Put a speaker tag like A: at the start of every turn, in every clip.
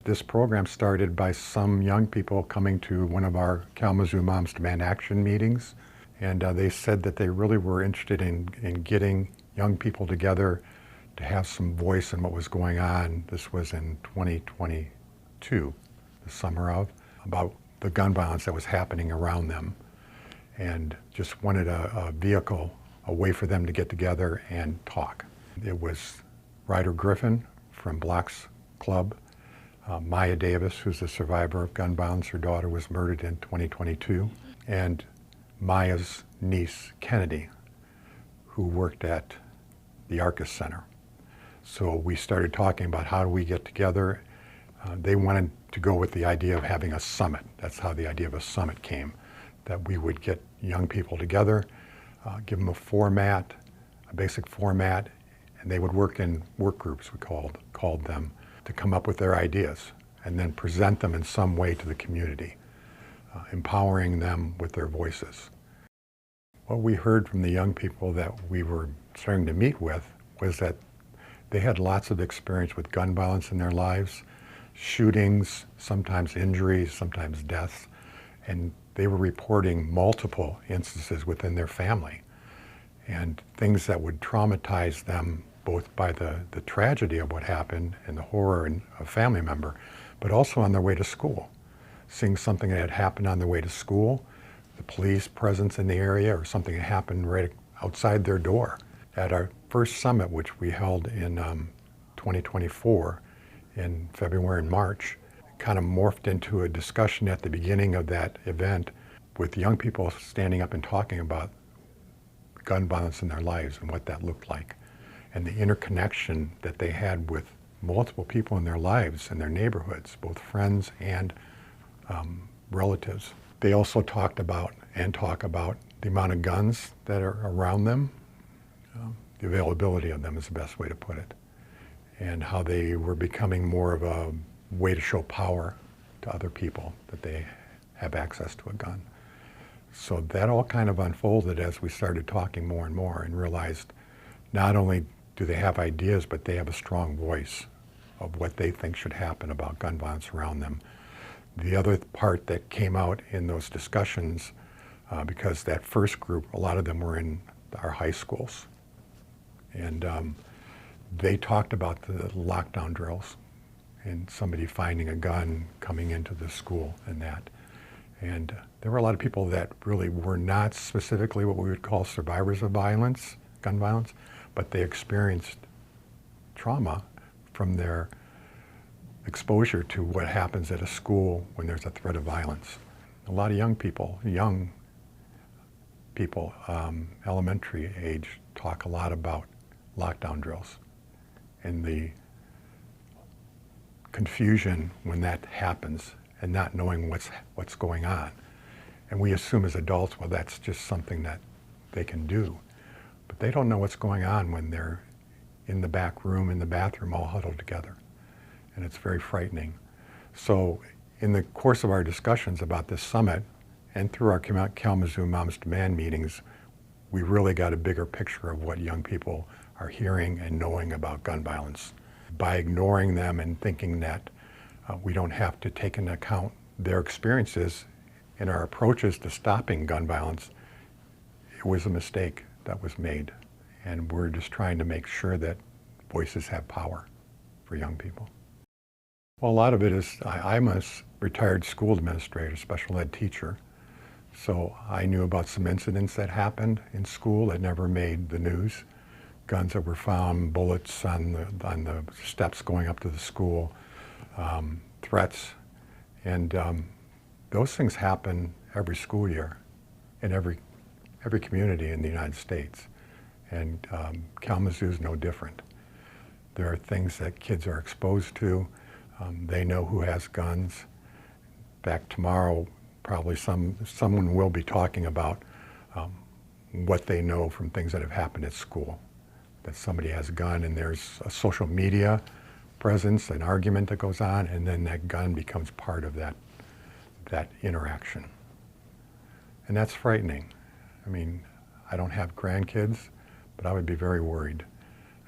A: This program started by some young people coming to one of our Kalamazoo Moms Demand Action meetings, and they said that they really were interested in getting young people together to have some voice in what was going on. This was in 2022, the summer of, about the gun violence that was happening around them, and just wanted a vehicle, a way for them to get together and talk. It was Ryder Griffin from Block's Club, Maya Davis, who's a survivor of gun violence. Her daughter was murdered in 2022, and Maya's niece, Kennedy, who worked at the Arcus Center. So we started talking about how do we get together. They wanted to go with the idea of having a summit. That's how the idea of a summit came, that we would get young people together, give them a format, a basic format, and they would work in work groups, we called them, to come up with their ideas and then present them in some way to the community, empowering them with their voices. What we heard from the young people that we were starting to meet with was that they had lots of experience with gun violence in their lives, shootings, sometimes injuries, sometimes deaths, and they were reporting multiple instances within their family and things that would traumatize them both by the tragedy of what happened and the horror of a family member, but also on their way to school. Seeing something that had happened on their way to school, the police presence in the area, or something that happened right outside their door. At our first summit, which we held in 2024, in February and March, it kind of morphed into a discussion at the beginning of that event with young people standing up and talking about gun violence in their lives and what that looked like, and the interconnection that they had with multiple people in their lives and their neighborhoods, both friends and relatives. They also talk about the amount of guns that are around them, the availability of them is the best way to put it, and how they were becoming more of a way to show power to other people, that they have access to a gun. So that all kind of unfolded as we started talking more and more and realized not only do they have ideas, but they have a strong voice of what they think should happen about gun violence around them. The other part that came out in those discussions, because that first group, a lot of them were in our high schools, and they talked about the lockdown drills and somebody finding a gun coming into the school and that. And there were a lot of people that really were not specifically what we would call survivors of violence, gun violence, but they experienced trauma from their exposure to what happens at a school when there's a threat of violence. A lot of young people, elementary age, talk a lot about lockdown drills and the confusion when that happens and not knowing what's going on. And we assume as adults, well, that's just something that they can do. But they don't know what's going on when they're in the back room, in the bathroom, all huddled together. And it's very frightening. So in the course of our discussions about this summit and through our Kalamazoo Moms Demand meetings, we really got a bigger picture of what young people are hearing and knowing about gun violence. By ignoring them and thinking that we don't have to take into account their experiences in our approaches to stopping gun violence, it was a mistake that was made. And we're just trying to make sure that voices have power for young people. Well, a lot of it is, I'm a retired school administrator, special ed teacher. So I knew about some incidents that happened in school that never made the news. Guns that were found, bullets on the steps going up to the school, threats. And those things happen every school year in every community in the United States. And Kalamazoo is no different. There are things that kids are exposed to. They know who has guns. In fact, tomorrow, probably someone will be talking about what they know from things that have happened at school. That somebody has a gun and there's a social media presence, an argument that goes on, and then that gun becomes part of that interaction. And that's frightening. I mean, I don't have grandkids, but I would be very worried.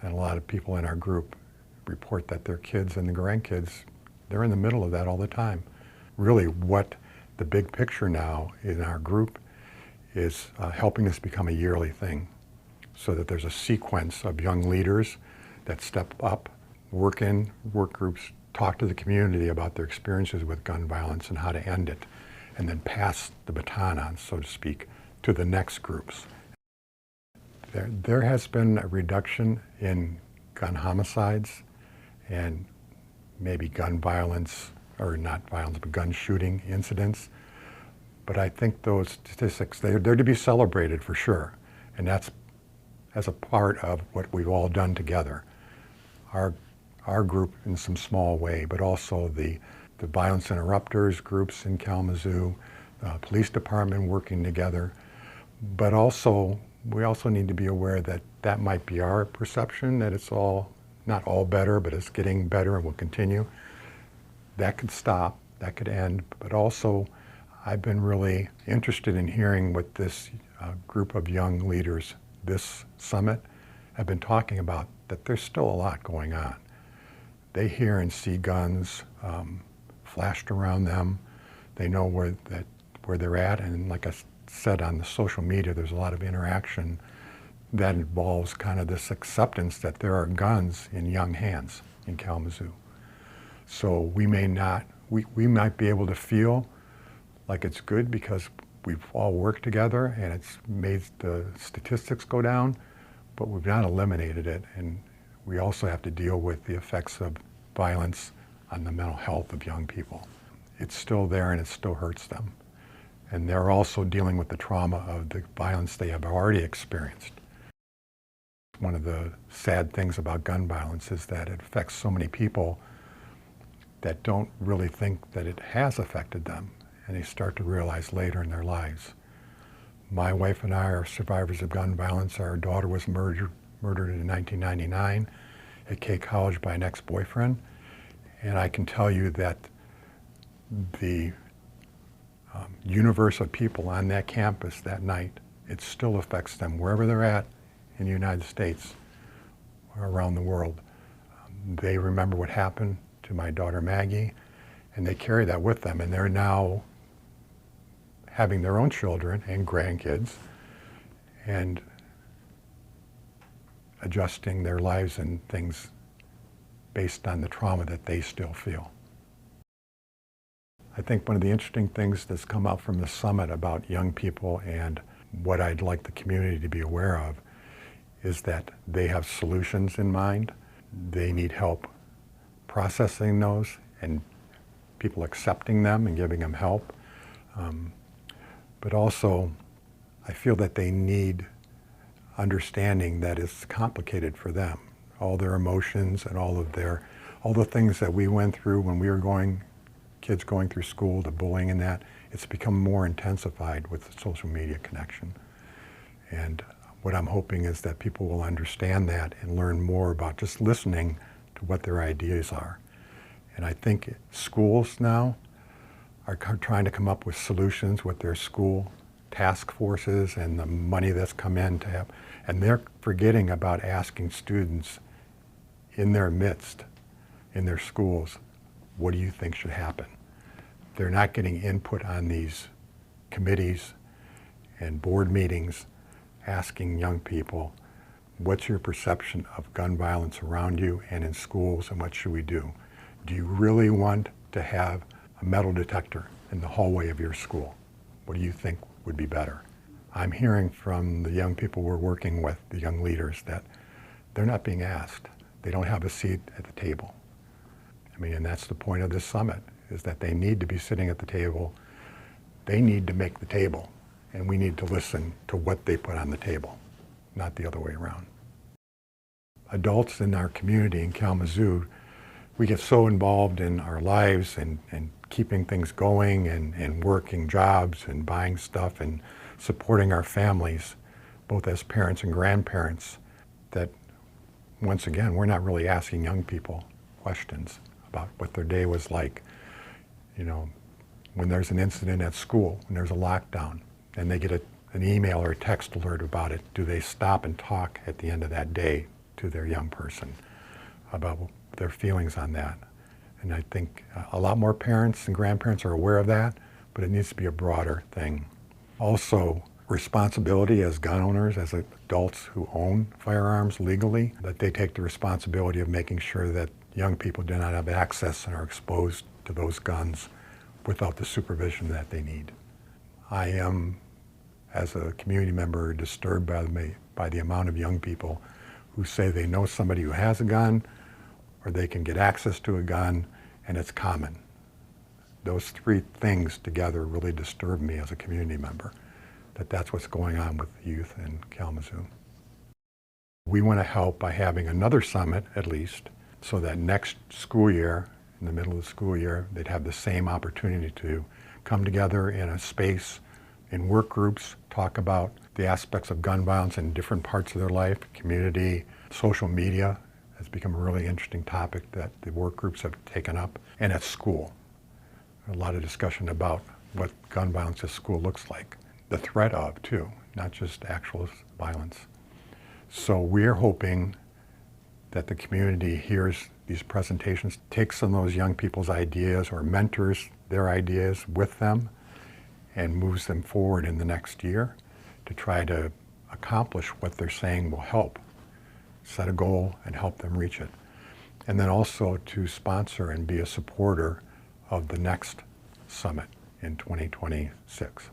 A: And a lot of people in our group report that their kids and the grandkids They're in the middle of that all the time. Really what the big picture now in our group is helping this become a yearly thing so that there's a sequence of young leaders that step up, work in work groups, talk to the community about their experiences with gun violence and how to end it, and then pass the baton on, so to speak, to the next groups. There has been a reduction in gun homicides and maybe gun violence, or not violence, but gun shooting incidents. But I think those statistics, they're to be celebrated for sure. And that's as a part of what we've all done together. Our group in some small way, but also the violence interrupters groups in Kalamazoo, police department working together. But also, we also need to be aware that that might be our perception, that it's all, not all better, but it's getting better and will continue. That could stop, that could end, but also I've been really interested in hearing what this group of young leaders, this summit, have been talking about, that there's still a lot going on. They hear and see guns flashed around them. They know where they're at, and like I said, on the social media, there's a lot of interaction that involves kind of this acceptance that there are guns in young hands in Kalamazoo. So we might be able to feel like it's good because we've all worked together and it's made the statistics go down, but we've not eliminated it. And we also have to deal with the effects of violence on the mental health of young people. It's still there and it still hurts them. And they're also dealing with the trauma of the violence they have already experienced. One of the sad things about gun violence is that it affects so many people that don't really think that it has affected them, and they start to realize later in their lives. My wife and I are survivors of gun violence. Our daughter was murdered in 1999 at K College by an ex-boyfriend, and I can tell you that the universe of people on that campus that night, it still affects them wherever they're at in the United States or around the world. They remember what happened to my daughter Maggie, and they carry that with them, and they're now having their own children and grandkids and adjusting their lives and things based on the trauma that they still feel. I think one of the interesting things that's come out from the summit about young people and what I'd like the community to be aware of is that they have solutions in mind. They need help processing those and people accepting them and giving them help. But also, I feel that they need understanding that it's complicated for them. All their emotions and all the things that we went through when we were kids going through school, the bullying and that, it's become more intensified with the social media connection. And what I'm hoping is that people will understand that and learn more about just listening to what their ideas are. And I think schools now are trying to come up with solutions with their school task forces and the money that's come in to have, and they're forgetting about asking students in their midst, in their schools, what do you think should happen? They're not getting input on these committees and board meetings asking young people, what's your perception of gun violence around you and in schools, and what should we do? Do you really want to have a metal detector in the hallway of your school? What do you think would be better? I'm hearing from the young people we're working with, the young leaders, that they're not being asked. They don't have a seat at the table. I mean, and that's the point of this summit, is that they need to be sitting at the table. They need to make the table, and we need to listen to what they put on the table, not the other way around. Adults in our community in Kalamazoo, we get so involved in our lives and keeping things going and working jobs and buying stuff and supporting our families, both as parents and grandparents, that once again, we're not really asking young people questions about what their day was like. You know, when there's an incident at school, when there's a lockdown, and they get an email or a text alert about it, do they stop and talk at the end of that day to their young person about their feelings on that? And I think a lot more parents and grandparents are aware of that, but it needs to be a broader thing. Also, responsibility as gun owners, as adults who own firearms legally, that they take the responsibility of making sure that young people do not have access and are exposed to those guns without the supervision that they need. I am, as a community member, disturbed by the amount of young people who say they know somebody who has a gun or they can get access to a gun, and it's common. Those three things together really disturb me as a community member, that's what's going on with the youth in Kalamazoo. We want to help by having another summit, at least, so that next school year, in the middle of the school year, they'd have the same opportunity to come together in a space, in work groups, talk about the aspects of gun violence in different parts of their life, community, social media has become a really interesting topic that the work groups have taken up, and at school. A lot of discussion about what gun violence at school looks like. The threat of, too, not just actual violence. So we're hoping that the community hears these presentations, takes some of those young people's ideas or mentors their ideas with them and moves them forward in the next year to try to accomplish what they're saying will help. Set a goal and help them reach it. And then also to sponsor and be a supporter of the next summit in 2026.